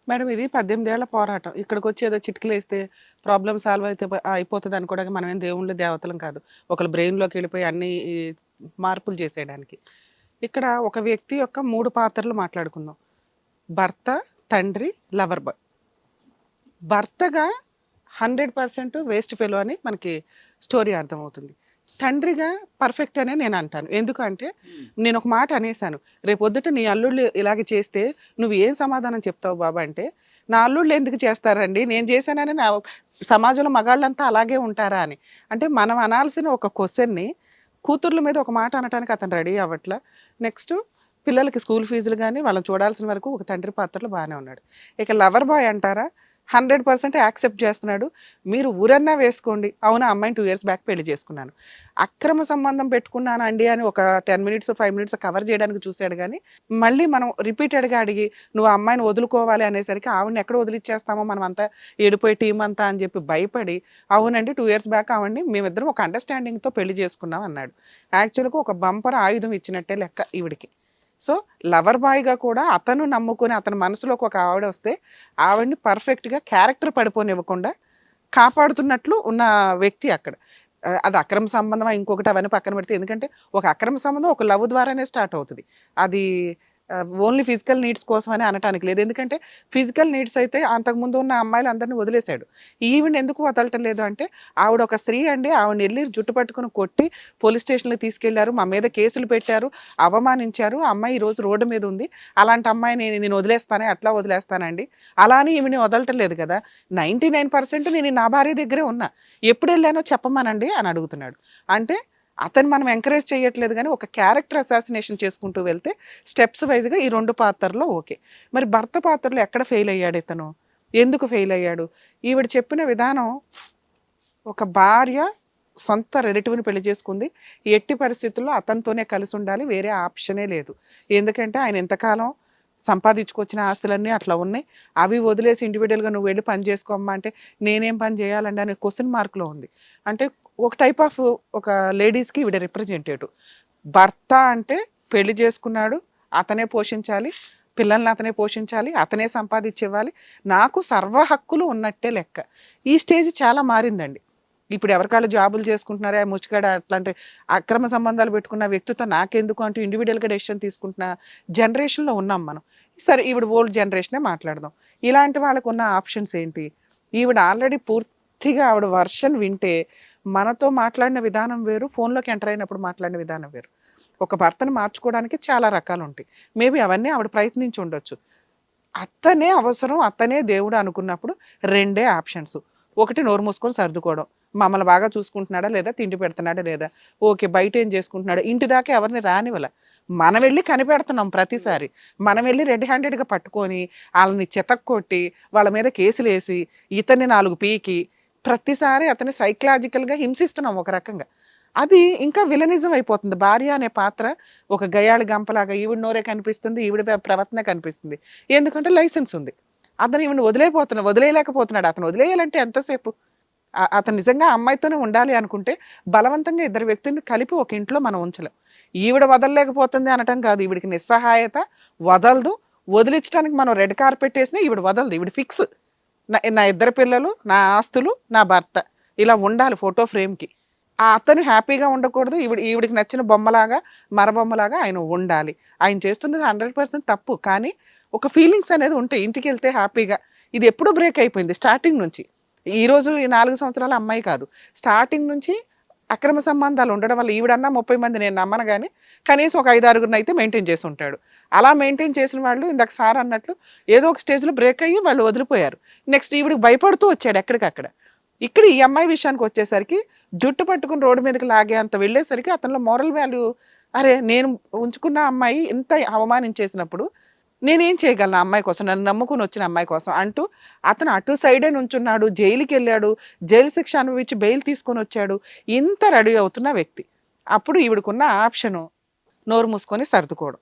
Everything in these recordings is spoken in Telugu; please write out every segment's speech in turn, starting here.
మేడం ఇది 18 ఏళ్ల పోరాటం. ఇక్కడికొచ్చి ఏదో చిటికలేస్తే ప్రాబ్లమ్ సాల్వ్ అయితే అయిపోతది అనుకోవడానికి మనమేం దేవుళ్ళు, దేవతలం కాదు. ఒకళ్ళ బ్రెయిన్‌లోకెళ్ళిపోయి అన్నీ మార్పులు చేసేయడానికి. ఇక్కడ ఒక వ్యక్తి యొక్క 3 పాత్రలు మాట్లాడుకుందాం. భర్త, తండ్రి, లవర్ బాయ్. భర్తగా 100% వేస్ట్ ఫెలో అని మనకి స్టోరీ అర్థమవుతుంది. తండ్రిగా పర్ఫెక్ట్ అనే నేను అంటాను. ఎందుకంటే నేను ఒక మాట అనేసాను. రేపొద్దుట నీ అల్లుళ్ళు ఇలాగ చేస్తే నువ్వు ఏం సమాధానం చెప్తావు బాబు అంటే, నా అల్లుళ్ళు ఎందుకు చేస్తారండి? నేను చేశానని నా సమాజంలో మగాళ్ళంతా అలాగే ఉంటారా అని. అంటే మనం అనాల్సిన ఒక క్వెషన్‌ని కూతుర్ల మీద ఒక మాట అనటానికి అతను రెడీ అవ్వట్ల. నెక్స్ట్ పిల్లలకి స్కూల్ ఫీజులు గాని, వాళ్ళని చూడాల్సిన వరకు ఒక తండ్రి పాత్రలో బానే ఉన్నాడు. ఇక లవర్ బాయ్ అంటారా? 100% యాక్సెప్ట్ చేస్తున్నాడు. మీరు ఊరన్నా వేసుకోండి. అవునా అమ్మాయిని 2 ఇయర్స్ బ్యాక్ పెళ్లి చేసుకున్నాను. అక్రమ సంబంధం పెట్టుకున్నానండి అని ఒక 10 మినిట్స్, 5 మినిట్స్ కవర్ చేయడానికి చూసాడు గానీ, మళ్ళీ మనం రిపీటెడ్‌గా అడిగి నువ్వు ఆ అమ్మాయిని వదులుకోవాలి అనేసరికి ఆవిడని ఎక్కడ వదిలిచ్చేస్తామో మనమంతా ఎడిపోయి టీమ్ అంతా అని చెప్పి భయపడి, అవునండి 2 ఇయర్స్ బ్యాక్ ఆవిడని మేమిద్దరం ఒక అండర్‌స్టాండింగ్‌తో పెళ్లి చేసుకున్నాం అన్నాడు. యాక్చువల్‌గా ఒక బంపర్ ఆయుధం ఇచ్చినట్టే లెక్క ఈవిడకి. సో, లవర్ బాయ్‌గా కూడా అతను నమ్ముకొని అతని మనసులోకి ఒక ఆవిడొస్తే, ఆవిడని పర్ఫెక్ట్‌గా క్యారెక్టర్ పడిపోనివ్వకుండా కాపాడుతున్నట్లు ఉన్న వ్యక్తి అక్కడ. అది అక్రమ సంబంధమా ఇంకొకటి అవన్నీ పక్కన పెడితే ఎందుకంటే, ఒక అక్రమ సంబంధం ఒక లవ్ ద్వారానే స్టార్ట్ అవుతది. అది ఓన్లీ ఫిజికల్ నీడ్స్ కోసమని అనటానికి లేదు. ఎందుకంటే, ఫిజికల్ నీడ్స్ అయితే అంతకుముందు ఉన్న అమ్మాయిలందరిని వదిలేసాడు. ఈవిడని ఎందుకు వదలటం లేదు అంటే, ఆవిడ ఒక స్త్రీ అండి. ఆవిడనెళ్లి జుట్టు పట్టుకొని కొట్టి పోలీస్ స్టేషన్‌లో తీసుకెళ్లారు. మా మీద కేసులు పెట్టారు, అవమానించారు. ఆ అమ్మాయి ఈరోజు రోడ్డు మీద ఉంది. అలాంటి అమ్మాయిని నేను వదిలేస్తానే అట్లా వదిలేస్తానండి. అలా అని ఈమెని వదలటం లేదు కదా! 99% నేను నా భార్య దగ్గరే ఉన్నా. ఎప్పుడెళ్ళానో చెప్పమనండి అని అడుగుతున్నాడు. అంటే అతన్ని మనం ఎంకరేజ్ చేయట్లేదు గానీ, ఒక క్యారెక్టర్ అసాసినేషన్ చేసుకుంటూ వెళ్తే స్టెప్స్ వైస్‌గా ఈ 2 పాత్రలో ఓకే. మరి భర్త పాత్రలో ఎక్కడ ఫెయిల్ అయ్యాడు ఇతను? ఎందుకు ఫెయిల్ అయ్యాడు? ఈవిడ చెప్పిన విధానం ఒక భార్య సొంత రిలేటివ్‌ని పెళ్లి చేసుకుంది. ఎట్టి పరిస్థితుల్లో అతనితోనే కలిసుండాలి. వేరే ఆప్షనే లేదు. ఎందుకంటే ఆయన ఇంతకాలం సంపాదించుకొచ్చిన ఆస్తులన్నీ అట్లా ఉన్నాయి. అవి వదిలేసి ఇండివిడ్యుయల్‌గా నువ్వు వెళ్లి పని చేసుకో అమ్మా అంటే, నేనేం పని చేయాలండి అనే క్వెషన్ మార్క్‌లో ఉంది. అంటే ఒక టైప్ ఆఫ్ ఒక లేడీస్‌కి ఈవిడ రిప్రజెంటేటివ్. భర్త అంటే పెళ్లి చేసుకున్నాడు. అతనే పోషించాలి. పిల్లల్ని అతనే పోషించాలి. అతనే సంపాదించివ్వాలి. నాకు సర్వ హక్కులు ఉన్నట్టే లెక్క. ఈ స్టేజ్ చాలా మారిందండి. ఇప్పుడు ఎవరికాళ్ళు జాబులు చేసుకుంటున్నారే ముచ్చిగాడ అట్లాంటి అక్రమ సంబంధాలు పెట్టుకున్న వ్యక్తితో నాకెందుకు అంటూ ఇండివిడ్యుయల్‌గా డెసిషన్ తీసుకుంటున్న జనరేషన్‌లో ఉన్నాం మనం. సరే ఈవిడ ఓల్డ్ జనరేషనే మాట్లాడదాం. ఇలాంటి వాళ్ళకున్న ఆప్షన్స్ ఏంటి? ఈవిడ ఆల్రెడీ పూర్తిగా ఆవిడ వెర్షన్ వింటే మనతో మాట్లాడిన విధానం వేరు. ఫోన్‌లోకి ఎంటర్ అయినప్పుడు మాట్లాడిన విధానం వేరు. ఒక భర్తను మార్చుకోవడానికి చాలా రకాలుంటాయి. మేబీ అవన్నీ ఆవిడ ప్రయత్నించి ఉండొచ్చు. అతనే అవసరం, అతనే దేవుడు అనుకున్నప్పుడు రెండే ఆప్షన్స్. ఒకటి నోరు మూసుకొని సర్దుకోవడం. మమ్మల్ని బాగా చూసుకుంటున్నాడా లేదా? తిండి పెడుతున్నాడా లేదా? ఓకే. బయటేం చేసుకుంటున్నాడు? ఇంటి దాకా ఎవరిని రానివ్వల. మనం వెళ్లి కనిపెడుతున్నాం ప్రతిసారి. మనం వెళ్లి రెడ్ హ్యాండెడ్‌గా పట్టుకొని, ఆళ్ళని చితక్కొట్టి, వాళ్ళ మీద కేసులేసి, ఇతన్ని 4 పీకి, ప్రతిసారి అతన్ని సైకలాజికల్‌గా హింసిస్తున్నాం ఒక రకంగా. అది ఇంకా విలనిజం అయిపోతుంది. భార్య అనే పాత్ర ఒక గయ్యాళి గంపలాగా ఈవిడ నోరే కనిపిస్తుంది. ఈవిడ ప్రవర్తనే కనిపిస్తుంది. ఎందుకంటే లైసెన్స్ ఉంది. అతను ఈవిడని వదిలేయలేకపోతున్నాడు. అతను వదిలేయాలంటే ఎంతసేపు? అతను నిజంగా ఆ అమ్మాయితోనే ఉండాలి అనుకుంటే, బలవంతంగా ఇద్దరు వ్యక్తుల్ని కలిపి ఒక ఇంట్లో మనం ఉంచలేం. ఈవిడ వదలలేకపోతుంది అనటం కాదు. ఈవిడకి నిస్సహాయత, వదలదు. వదిలించడానికి మనం రెడ్ కార్పెట్ ఏసినా ఈవిడ వదలదు. ఈవిడ ఫిక్స్. నా నా ఇద్దరు పిల్లలు, నా ఆస్తులు, నా భర్త. ఇలా ఉండాలి ఫోటో ఫ్రేమ్‌కి. అతను హ్యాపీగా ఉండకూడదు. ఈవిడకి నచ్చిన బొమ్మలాగా, మరబొమ్మలాగా ఆయన ఉండాలి. ఆయన చేస్తున్నది 100% తప్పు. కానీ ఒక ఫీలింగ్స్ అనేది ఉంటాయి. ఇంటికెళ్తే హ్యాపీగా. ఇది ఎప్పుడో బ్రేక్ అయిపోయింది స్టార్టింగ్ నుంచి. ఈరోజు ఈ 4 సంవత్సరాల అమ్మాయి కాదు. స్టార్టింగ్ నుంచి అక్రమ సంబంధాలు ఉండడం వల్ల ఈవిడన్నా 30 మంది నేను నమ్మను గానీ, కనీసం ఒక 5, 6 మెయింటైన్ చేసుంటాడు. అలా మెయింటైన్ చేసిన వాళ్ళు ఇందాక సార్ అన్నట్లు ఏదో ఒక స్టేజ్‌లో బ్రేక్ అయ్యి వాళ్ళు వదిలిపోయారు. నెక్స్ట్ ఈవిడకి భయపడుతూ వచ్చాడు ఎక్కడికక్కడ. ఇక్కడ ఈ అమ్మాయి విషయానికొచ్చేసరికి జుట్టు పట్టుకొని రోడ్డు మీదకి లాగేంత వెళ్ళేసరికి అతనిలో మోరల్ వాల్యూ అరే! నేను ఉంచుకున్న అమ్మాయి ఇంత అవమానించేసినప్పుడు నేనేం చేయగలను ఆ అమ్మాయి కోసం? నన్ను నమ్ముకొని వచ్చిన అమ్మాయి కోసం అంటూ అతను అటు సైడే నుంచున్నాడు. జైలుకెళ్ళాడు. జైలు శిక్ష అనుభవించి బెయిల్ తీసుకొనొచ్చాడు. ఇంత రెడీ అవుతున్న వ్యక్తి. అప్పుడు ఈవిడకున్న ఆప్షను నోరు మూసుకొని సర్దుకోవడం.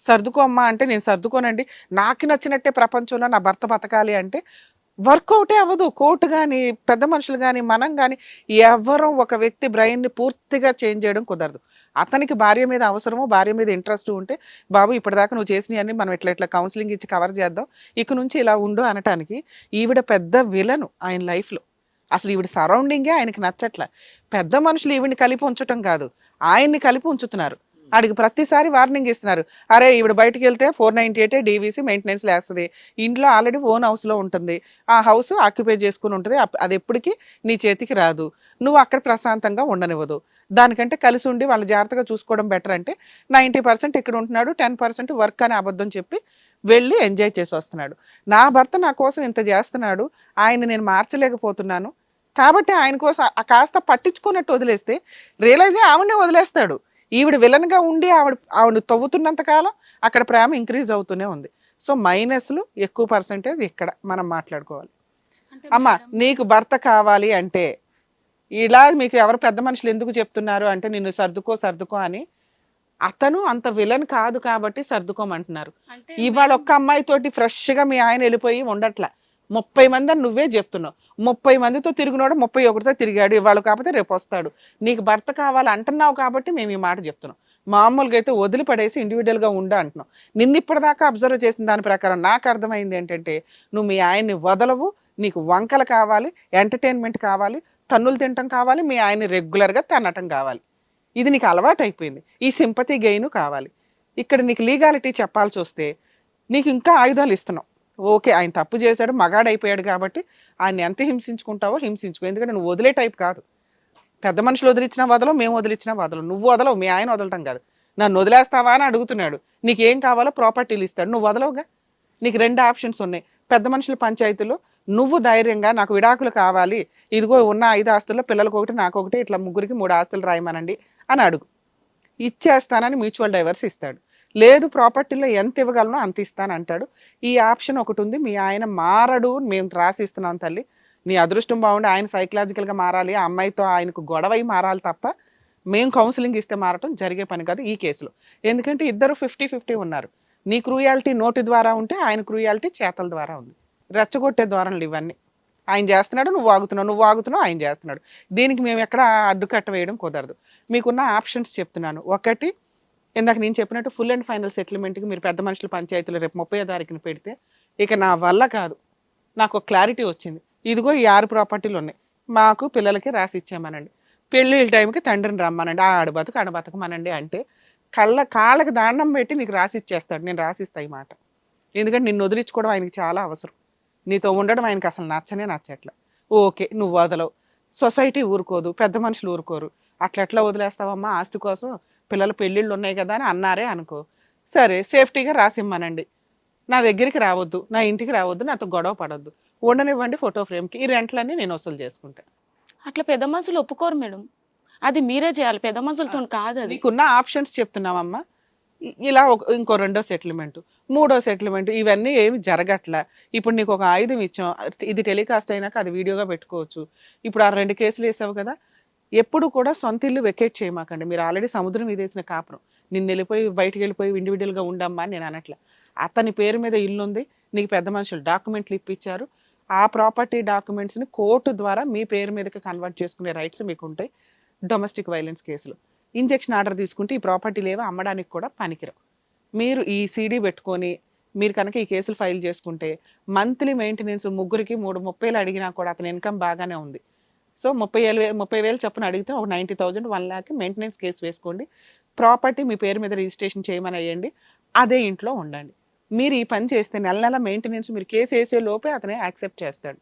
సర్దుకో అమ్మా అంటే నేను సర్దుకోనండి. నాకు నచ్చినట్టే ప్రపంచంలో నా భర్త బతకాలి అంటే వర్కౌటే అవ్వదు. కోర్ట్ గాని, పెద్ద మనుషులు గాని, మనం గాని ఎవ్వరం ఒక వ్యక్తి బ్రెయిన్‌ని పూర్తిగా చేంజ్ చేయడం కుదరదు. అతనికి భార్య మీద అవసరమో భార్య మీద ఇంట్రెస్ట్ ఉంటే బాబు ఇప్పటిదాకా నువ్వు చేసినవన్నీ మనం ఇట్లా ఇట్లా కౌన్సిలింగ్ ఇచ్చి కవర్ చేద్దాం, ఇక నుంచి ఇలా ఉండు అనటానికి ఈవిడ పెద్ద విలను ఆయన లైఫ్లో. అసలు ఈవిడ సరౌండింగే ఆయనకి నచ్చట్ల. పెద్ద మనుషులు ఈవిడిని కలిపి ఉంచటం కాదు, ఆయన్ని కలిపి ఉంచుతున్నారు. ఆడికి ప్రతిసారి వార్నింగ్ ఇస్తున్నారు, అరే ఈవిడ బయటికి వెళ్తే 498 డీవీసీ మెయింటెనెన్స్ లేస్తుంది, ఇంట్లో ఆల్రెడీ ఓన్ హౌస్లో ఉంటుంది, ఆ హౌస్ ఆక్యుపై చేసుకుని ఉంటుంది, అది ఎప్పటికీ నీ చేతికి రాదు, నువ్వు అక్కడ ప్రశాంతంగా ఉండనివ్వదు, దానికంటే కలిసి ఉండి వాళ్ళు జాగ్రత్తగా చూసుకోవడం బెటర్ అంటే 90% ఇక్కడ ఉంటున్నాడు, 10% వర్క్ అని అబద్ధం చెప్పి వెళ్ళి ఎంజాయ్ చేసి వస్తున్నాడు. నా భర్త నా కోసం ఇంత చేస్తున్నాడు, ఆయన నేను మార్చలేకపోతున్నాను కాబట్టి ఆయన కోసం కాస్త పట్టించుకున్నట్టు వదిలేస్తే రియలైజ్ ఆవిడనే వదిలేస్తాడు. ఈవిడ విలన్గా ఉండి ఆవిడ తవ్వుతున్నంత కాలం అక్కడ ప్రేమ ఇంక్రీజ్ అవుతూనే ఉంది. సో మైనస్లు ఎక్కువ పర్సెంటేజ్ ఇక్కడ మనం మాట్లాడుకోవాలి. అమ్మ నీకు భర్త కావాలి అంటే ఇలా మీకు ఎవరు పెద్ద మనుషులు ఎందుకు చెప్తున్నారు అంటే నిన్ను సర్దుకో సర్దుకో అని, అతను అంత విలన్ కాదు కాబట్టి సర్దుకోమంటున్నారు. ఇవాళ ఒక్క అమ్మాయితోటి ఫ్రెష్గా మీ ఆయన వెళ్ళిపోయి ఉండట్లా, 30 మంది అని నువ్వే చెప్తున్నావు. 30 మందితో తిరిగినోడు 31తో తిరిగాడు, ఇవాళ కాకపోతే రేపు వస్తాడు. నీకు భర్త కావాలి అంటున్నావు కాబట్టి మేము ఈ మాట చెప్తున్నాం. మామూలుగా అయితే వదిలిపడేసి ఇండివిజువల్గా ఉండ అంటున్నాం. నిన్ను ఇప్పటిదాకా అబ్జర్వ్ చేసిన దాని ప్రకారం నాకు అర్థమైంది ఏంటంటే నువ్వు మీ ఆయన్ని వదలవు, నీకు వంకలు కావాలి, ఎంటర్టైన్మెంట్ కావాలి, తన్నులు తినటం కావాలి, మీ ఆయన్ని రెగ్యులర్గా తన్నటం కావాలి. ఇది నీకు అలవాటు అయిపోయింది. ఈ సింపతి గెయిన్ కావాలి. ఇక్కడ నీకు లీగాలిటీ చెప్పాల్సి వస్తే నీకు ఇంకా ఆయుధాలు ఇస్తున్నావు. ఓకే ఆయన తప్పు చేశాడు, మగాడైపోయాడు కాబట్టి ఆయన ఎంత హింసించుకుంటావో హింసించుకో, ఎందుకంటే నువ్వు వదిలే టైప్ కాదు. పెద్ద మనుషులు వదిలిచ్చినా వదలవు, మేము వదిలిచ్చినా వదలవు, నువ్వు వదలవు, మీ ఆయన వదలటం కాదు. నన్ను వదిలేస్తావా అని అడుగుతున్నాడు, నీకేం కావాలో ప్రాపర్టీలు ఇస్తాడు, నువ్వు వదలవుగా. నీకు 2 ఆప్షన్స్ ఉన్నాయి. పెద్ద మనుషుల పంచాయతీలో నువ్వు ధైర్యంగా నాకు విడాకులు కావాలి, ఇదిగో ఉన్న 5 ఆస్తుల్లో పిల్లలకు ఒకటి నాకు ఒకటి ఇట్లా ముగ్గురికి 3 ఆస్తులు రాయమనండి అని అడుగు, ఇచ్చేస్తానని మ్యూచువల్ డైవర్స్ ఇస్తాడు. లేదు ప్రాపర్టీలో ఎంత ఇవ్వగలనో అంత ఇస్తాను అంటాడు. ఈ ఆప్షన్ ఒకటి ఉంది. మీ ఆయన మారడు, మేము రాసి ఇస్తున్నాం తల్లి, నీ అదృష్టం బాగుండి ఆయన సైకలాజికల్గా మారాలి, ఆ అమ్మాయితో ఆయనకు గొడవై మారాలి తప్ప మేము కౌన్సిలింగ్ ఇస్తే మారటం జరిగే పని కాదు ఈ కేసులో. ఎందుకంటే ఇద్దరు 50-50 ఉన్నారు. నీ క్రూయాలిటీ నోటి ద్వారా ఉంటే ఆయన క్రూయాలిటీ చేతల ద్వారా ఉంది. రెచ్చగొట్టే ధోరణులు ఇవన్నీ. ఆయన చేస్తున్నాడు, నువ్వు ఆగుతున్నావు, నువ్వు ఆగుతున్నావు, ఆయన చేస్తున్నాడు. దీనికి మేము ఎక్కడ అడ్డుకట్ట వేయడం కుదరదు. మీకున్న ఆప్షన్స్ చెప్తున్నాను. ఒకటి, ఇందాక నేను చెప్పినట్టు ఫుల్ అండ్ ఫైనల్ సెటిల్మెంట్కి మీరు పెద్ద మనుషుల పంచాయతీలో రేపు 30వ తారీఖున పెడితే ఇక నా వల్ల కాదు, నాకు ఒక క్లారిటీ వచ్చింది, ఇదిగో ఈ 6 ప్రాపర్టీలు ఉన్నాయి, మాకు పిల్లలకి రాసి ఇచ్చామనండి, పెళ్ళిళ్ళ టైంకి తండ్రిని రమ్మనండి, ఆడ బతకమనండి అంటే కాళ్ళకి దండం పెట్టి నీకు రాసి ఇచ్చేస్తాడు. నేను రాసిస్తా ఈ మాట. ఎందుకంటే నిన్ను వదిలించుకోవడం ఆయనకి చాలా అవసరం, నీతో ఉండడం ఆయనకి అసలు నచ్చట్లా. ఓకే నువ్వు వదలవు, సొసైటీ ఊరుకోదు, పెద్ద మనుషులు ఊరుకోరు, అట్లా వదిలేస్తావమ్మా ఆస్తి కోసం, పిల్లల పెళ్ళిళ్ళు ఉన్నాయి కదా అని అన్నారే అనుకో, సరే సేఫ్టీగా రాసిమ్మనండి, నా దగ్గరికి రావద్దు, నా ఇంటికి రావద్దు, నాతో గొడవ పడొద్దు, ఉండనివ్వండి ఫోటో ఫ్రేమ్కి, ఈ రెంట్లన్నీ నేను వసూలు చేసుకుంటాను. అట్లా పెద్ద మనుషులు ఒప్పుకోరు మేడం, అది మీరే చేయాలి, పెద్ద మనుషులతో కాదు. అది నీకున్న ఆప్షన్స్ చెప్తున్నామమ్మా. ఇలా ఇంకో 2వ సెటిల్మెంట్, 3వ సెటిల్మెంట్, ఇవన్నీ ఏమి జరగట్లా. ఇప్పుడు నీకు ఒక ఆయుధం ఇచ్చాం, ఇది టెలికాస్ట్ అయినాక అది వీడియోగా పెట్టుకోవచ్చు. ఇప్పుడు ఆ 2 కేసులు వేసావు కదా, ఎప్పుడు కూడా సొంత ఇల్లు వెకేట్ చేయమాకండి. మీరు ఆల్రెడీ సముద్రం మీద వేసిన కాపురం, నిన్ను వెళ్ళిపోయి బయటికి వెళ్ళిపోయి ఇండివిజువల్గా ఉండమ్మా అని నేను అనట్లా. అతని పేరు మీద ఇల్లు ఉంది, నీకు పెద్ద మనుషులు డాక్యుమెంట్లు ఇప్పించారు, ఆ ప్రాపర్టీ డాక్యుమెంట్స్ని కోర్టు ద్వారా మీ పేరు మీదకి కన్వర్ట్ చేసుకునే రైట్స్ మీకు ఉంటాయి. డొమెస్టిక్ వైలెన్స్ కేసులు ఇంజెక్షన్ ఆర్డర్ తీసుకుంటే ఈ ప్రాపర్టీలు ఏవో అమ్మడానికి కూడా పనికిరావు. మీరు ఈ సీడీ పెట్టుకొని మీరు కనుక ఈ కేసులు ఫైల్ చేసుకుంటే మంత్లీ మెయింటెనెన్స్ ముగ్గురికి 30,000 అడిగినా కూడా అతని ఇన్కమ్ బాగానే ఉంది. సో 30,000 చొప్పున అడిగితే ఒక 90,000 1 lakh మెయింటెనెన్స్ కేసు వేసుకోండి, ప్రాపర్టీ మీ పేరు మీద రిజిస్ట్రేషన్ చేయమని అయ్యండి, అదే ఇంట్లో ఉండండి. మీరు ఈ పని చేస్తే నెల మెయింటెనెన్స్ మీరు కేసు వేసే లోపే అతనే యాక్సెప్ట్ చేస్తాడు.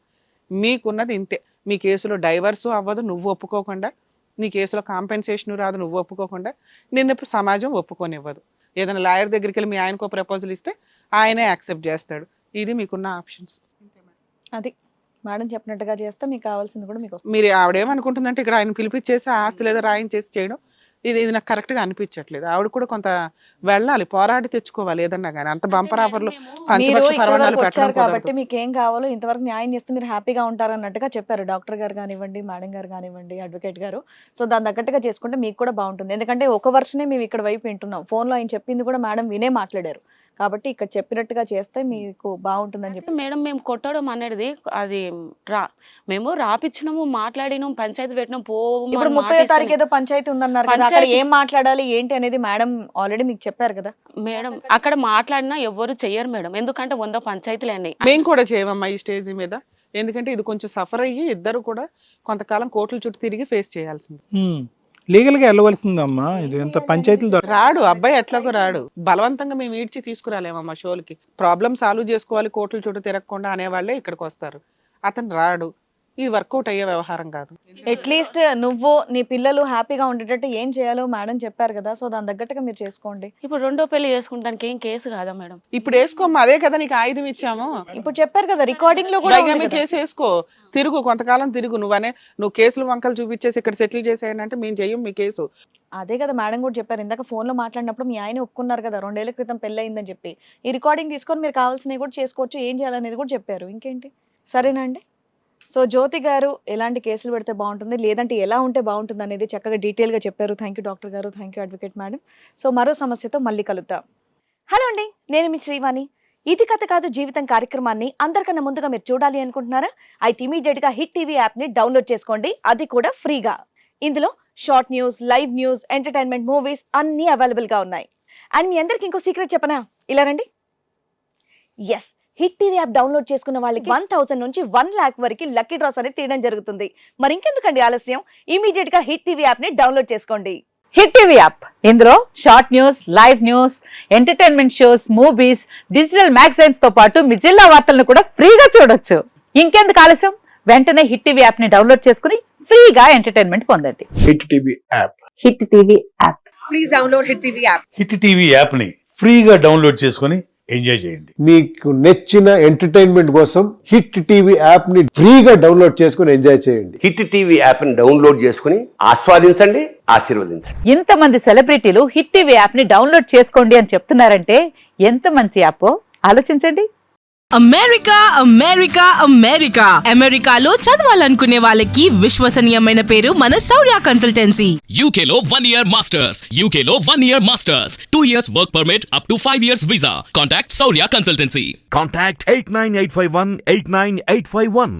మీకున్నది ఇంతే. మీ కేసులో డైవర్సు అవ్వదు నువ్వు ఒప్పుకోకుండా, నీ కేసులో కాంపెన్సేషన్ రాదు నువ్వు ఒప్పుకోకుండా, నిన్ను సమాజం ఒప్పుకోనివ్వదు. ఏదైనా లాయర్ దగ్గరికి వెళ్ళి మీ ఆయనకో ప్రపోజల్ ఇస్తే ఆయనే యాక్సెప్ట్ చేస్తాడు. ఇది మీకున్న ఆప్షన్స్. అది మేడం చెప్పినట్టుగా చేస్తే మీకు కావాల్సింది కూడా మీకు వస్తుంది. మీరు ఆవిడేమనుకుంటుందంటే ఇక్కడ ఆయన పిలిపించేసి ఆస్తి లేదా రాయించేసి చేయడం, ఇది నాకు కరెక్ట్గా అనిపించట్లేదు. ఆవిడ కూడా కొంత వెళ్ళాలి, పోరాడి తెచ్చుకోవాలి ఏదన్నా కానీ. అంత బంపర్ ఆఫర్లు పంచపక్ష పరవాణాలు పెట్టడం కాబట్టి మీకు ఏం కావాలో ఇంతవరకు న్యాయం చేస్తే మీరు హ్యాపీగా ఉంటారన్నట్టుగా చెప్పారు డాక్టర్ గారు కానివ్వండి, మేడం గారు కానివ్వండి, అడ్వకేట్ గారు. సో దాని తగ్గట్టుగా చేసుకుంటే మీకు కూడా బాగుంటుంది. ఎందుకంటే ఒక వర్షనే మేము ఇక్కడ వైపు వింటున్నాం, ఫోన్లో ఆయన చెప్పింది కూడా మేడం వినే మాట్లాడారు. కాబట్టి ఇక్కడ చెప్పినట్టుగా చేస్తే మీకు బాగుంటుందని చెప్పి. మేడం మేము కొట్టడం అనేది అది మేము రాపిచ్చినాము, మాట్లాడినాం, పంచాయతీ పెట్టినాం, ఇప్పుడు 30వ తారీఖు ఏదో పంచాయతీ ఉందన్నారు కదా, అక్కడ ఏం మాట్లాడాలి ఏంటి అనేది మేడం ఆల్రెడీ మీకు చెప్పారు కదా. మేడం అక్కడ మాట్లాడినా ఎవ్వరు చెయ్యరు మేడం, ఎందుకంటే 100 పంచాయతీలు అన్నాయి. మేము కూడా చేయమమ్మా ఈ స్టేజ్ మీద, ఎందుకంటే ఇది కొంచెం సఫర్ అయ్యి ఇద్దరు కూడా కొంతకాలం కోర్టుల చుట్టూ తిరిగి ఫేస్ చేయాల్సింది. లీగల్ గా వెళ్ళవలసిందమ్మా, ఇది ఎంత పంచాయతీలు రాడు అబ్బాయి, ఎట్లాగో రాడు. బలవంతంగా మేము ఈడ్చి తీసుకురాలేమమ్మా షోలకి. ప్రాబ్లమ్ సాల్వ్ చేసుకోవాలి, కోర్టుల చుట్టూ తిరగకుండా అనేవాళ్ళే ఇక్కడికి వస్తారు. అతను రాడు, ఈ వర్కౌట్ అయ్యే వ్యవహారం కాదు. అట్లీస్ట్ నువ్వు నీ పిల్లలు హ్యాపీగా ఉండేటట్టు ఏం చేయాలో మేడం చెప్పారు కదా, సో దాని తగ్గట్టుగా మీరు చేసుకోండి. ఇప్పుడు రెండో పెళ్లి చేసుకుంటానికి ఏం కేసు కాదా మేడం? ఇప్పుడు వేసుకోమ్మా, అదే కదా నీకు ఆయుధం ఇచ్చాము. ఇప్పుడు చెప్పారు కదా రికార్డింగ్ లో కూడా కేసు వేసుకో, తిరుగు, కొంతకాలం తిరుగు. నువ్వు కేసులు వంకలు చూపించేసి ఇక్కడ సెటిల్ చేసేయండి అంటే మేము చెయ్యం మీ కేసు. అదే కదా మేడం కూడా చెప్పారు ఇందాక ఫోన్ లో మాట్లాడినప్పుడు, మీ ఆయన ఒప్పుకున్నారు కదా 2 ఏళ్ల క్రితం పెళ్లి అయిందని చెప్పి. ఈ రికార్డింగ్ తీసుకొని మీరు కావాల్సినవి కూడా చేసుకోవచ్చు, ఏం చేయాలనేది కూడా చెప్పారు. ఇంకేంటి, సరేనా అండి? సో జ్యోతి గారు ఎలాంటి కేసులు పెడితే బాగుంటుంది, లేదంటే ఎలా ఉంటే బాగుంటుంది అనేది చక్కగా డీటెయిల్గా చెప్పారు. థ్యాంక్ యూ డాక్టర్ గారు, thank you advocate madam. So మరో సమస్యతో మళ్ళీ కలుద్దాం. హలో అండి, నేను మీ శ్రీవాణి. ఇది కథ కాదు జీవితం కార్యక్రమాన్ని అందరికన్నా ముందుగా మీరు చూడాలి అనుకుంటున్నారా? అయితే ఇమీడియట్గా హిట్ టీవీ యాప్ని డౌన్లోడ్ చేసుకోండి, అది కూడా ఫ్రీగా. ఇందులో short news, live news, entertainment, movies అన్నీ అవైలబుల్గా ఉన్నాయి. అండ్ మీ అందరికి ఇంకో సీక్రెట్ చెప్పనా, ఇలా రండి. Yes, hit TV app download చేసుకున్న వాళ్ళకి 1000 నుంచి 1 lakh వరకు లక్కీ డ్రాస్ అనేది తీయడం జరుగుతుంది. మరి ఇంకెందుకండి ఆలస్యం, ఇమీడియట్ గా హిట్ టీవీ యాప్ ని డౌన్లోడ్ చేసుకోండి. హిట్ టీవీ యాప్, ఇందులో short news, live news, entertainment shows, movies, digital magazines తో పాటు మీ జిల్లా వార్తలను కూడా ఫ్రీగా చూడొచ్చు. ఇంకెందుకు ఆలస్యం, వెంటనే హిట్ టీవీ యాప్ ని డౌన్లోడ్ చేసుకుని ఫ్రీగా ఎంటర్టైన్మెంట్ పొందండి. Hit TV app. Hit TV app. Please download hit TV app. Hit TV app ని ఫ్రీగా డౌన్లోడ్ చేసుకుని ఎంజాయ్ చేయండి. మీకు నచ్చిన ఎంటర్టైన్మెంట్ కోసం హిట్ టీవీ యాప్ ని ఫ్రీగా డౌన్లోడ్ చేసుకుని ఎంజాయ్ చేయండి. హిట్ టీవీ యాప్ ని డౌన్లోడ్ చేసుకుని ఆస్వాదించండి, ఆశీర్వదించండి. ఇంతమంది సెలబ్రిటీలు హిట్ టీవీ యాప్ ని డౌన్లోడ్ చేసుకోండి అని చెప్తున్నారంటే ఎంత మంచి యాప్ ఆలోచించండి. అమెరికా అమెరికా అమెరికా అమెరికాలో చదవాలనుకునే వాళ్ళకి విశ్వసనీయమైన పేరు మన శౌర్య కన్సల్టెన్సీ. UK లో 1 year masters, UK లో 1 year masters, 2 years work permit up to 5 years visa. Contact Saurya Consultancy. Contact 89851 89851.